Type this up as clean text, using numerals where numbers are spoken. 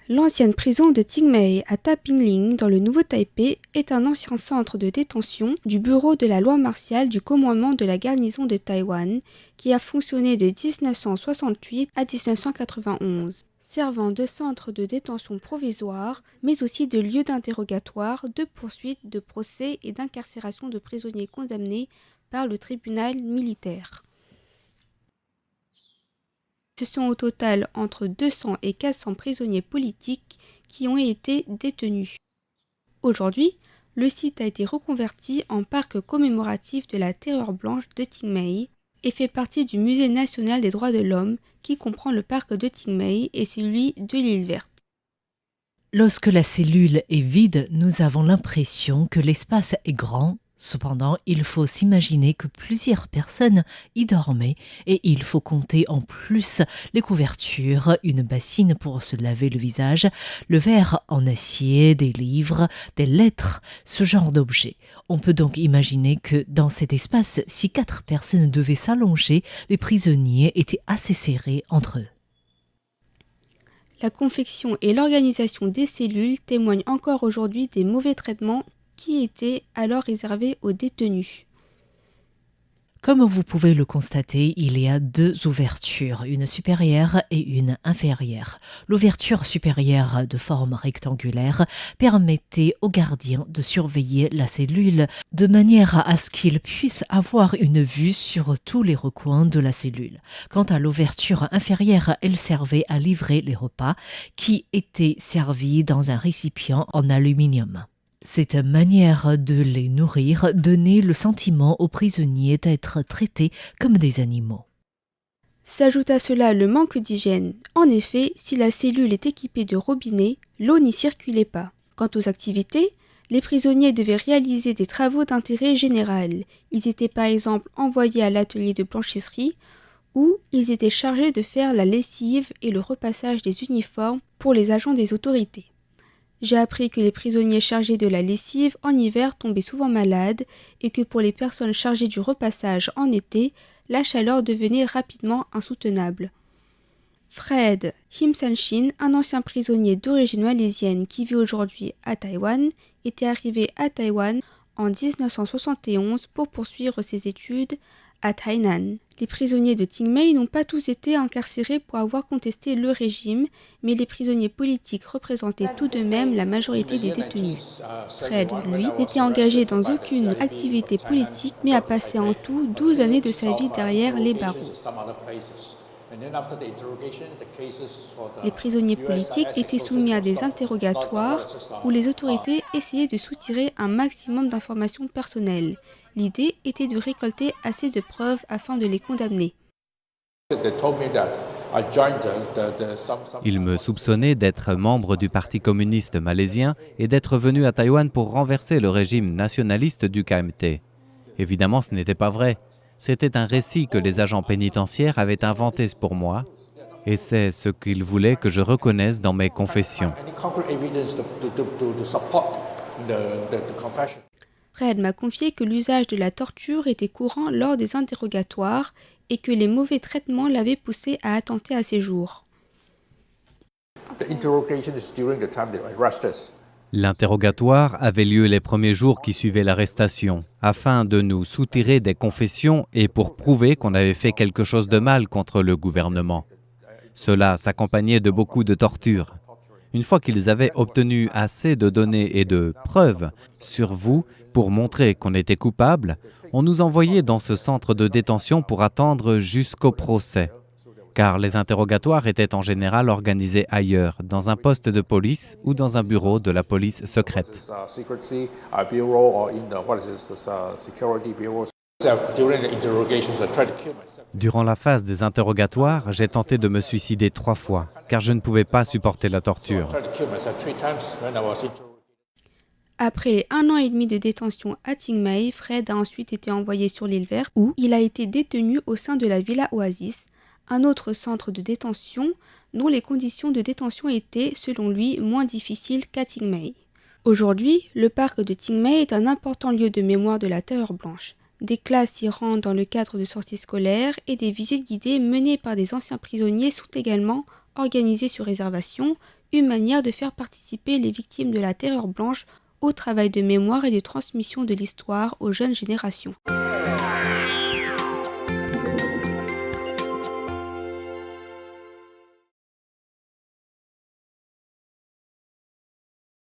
L'ancienne prison de Tingmei à Taipingling dans le Nouveau Taipei est un ancien centre de détention du bureau de la loi martiale du commandement de la garnison de Taïwan qui a fonctionné de 1968 à 1991, servant de centre de détention provisoire, mais aussi de lieu d'interrogatoire, de poursuite, de procès et d'incarcération de prisonniers condamnés par le tribunal militaire. Ce sont au total entre 200 et 400 prisonniers politiques qui ont été détenus. Aujourd'hui, le site a été reconverti en parc commémoratif de la Terreur blanche de Tingmei et fait partie du Musée national des droits de l'homme qui comprend le parc de Tingmei et celui de l'île verte. Lorsque la cellule est vide, nous avons l'impression que l'espace est grand. Cependant, il faut s'imaginer que plusieurs personnes y dormaient et il faut compter en plus les couvertures, une bassine pour se laver le visage, le verre en acier, des livres, des lettres, ce genre d'objets. On peut donc imaginer que dans cet espace, si 4 personnes devaient s'allonger, les prisonniers étaient assez serrés entre eux. La confection et l'organisation des cellules témoignent encore aujourd'hui des mauvais traitements qui étaient alors réservés aux détenus. Comme vous pouvez le constater, il y a 2 ouvertures, une supérieure et une inférieure. L'ouverture supérieure de forme rectangulaire permettait aux gardiens de surveiller la cellule de manière à ce qu'ils puissent avoir une vue sur tous les recoins de la cellule. Quant à l'ouverture inférieure, elle servait à livrer les repas qui étaient servis dans un récipient en aluminium. Cette manière de les nourrir donnait le sentiment aux prisonniers d'être traités comme des animaux. S'ajoute à cela le manque d'hygiène. En effet, si la cellule est équipée de robinets, l'eau n'y circulait pas. Quant aux activités, les prisonniers devaient réaliser des travaux d'intérêt général. Ils étaient par exemple envoyés à l'atelier de blanchisserie où ils étaient chargés de faire la lessive et le repassage des uniformes pour les agents des autorités. J'ai appris que les prisonniers chargés de la lessive en hiver tombaient souvent malades et que pour les personnes chargées du repassage en été, la chaleur devenait rapidement insoutenable. Fred Him San-shin, un ancien prisonnier d'origine malaisienne qui vit aujourd'hui à Taïwan, était arrivé à Taïwan en 1971 pour poursuivre ses études à Tainan. Les prisonniers de Tingmei n'ont pas tous été incarcérés pour avoir contesté le régime, mais les prisonniers politiques représentaient tout de même la majorité des détenus. Fred, lui, n'était engagé dans aucune activité politique, mais a passé en tout 12 années de sa vie derrière les barreaux. Les prisonniers politiques étaient soumis à des interrogatoires où les autorités essayaient de soutirer un maximum d'informations personnelles. L'idée était de récolter assez de preuves afin de les condamner. Il me soupçonnait d'être membre du Parti communiste malaisien et d'être venu à Taïwan pour renverser le régime nationaliste du KMT. Évidemment, ce n'était pas vrai. C'était un récit que les agents pénitentiaires avaient inventé pour moi, et c'est ce qu'ils voulaient que je reconnaisse dans mes confessions. Fred m'a confié que l'usage de la torture était courant lors des interrogatoires et que les mauvais traitements l'avaient poussé à attenter à ses jours. L'interrogatoire avait lieu les premiers jours qui suivaient l'arrestation, afin de nous soutirer des confessions et pour prouver qu'on avait fait quelque chose de mal contre le gouvernement. Cela s'accompagnait de beaucoup de tortures. Une fois qu'ils avaient obtenu assez de données et de preuves sur vous pour montrer qu'on était coupable, on nous envoyait dans ce centre de détention pour attendre jusqu'au procès. Car les interrogatoires étaient en général organisés ailleurs, dans un poste de police ou dans un bureau de la police secrète. Durant la phase des interrogatoires, j'ai tenté de me suicider 3 fois, car je ne pouvais pas supporter la torture. Après 1 an et demi de détention à Tingmei, Fred a ensuite été envoyé sur l'île verte où il a été détenu au sein de la Villa Oasis, un autre centre de détention dont les conditions de détention étaient, selon lui, moins difficiles qu'à Tingmei. Aujourd'hui, le parc de Tingmei est un important lieu de mémoire de la Terreur blanche. Des classes y rentrent dans le cadre de sorties scolaires et des visites guidées menées par des anciens prisonniers sont également organisées sur réservation, une manière de faire participer les victimes de la Terreur blanche au travail de mémoire et de transmission de l'histoire aux jeunes générations.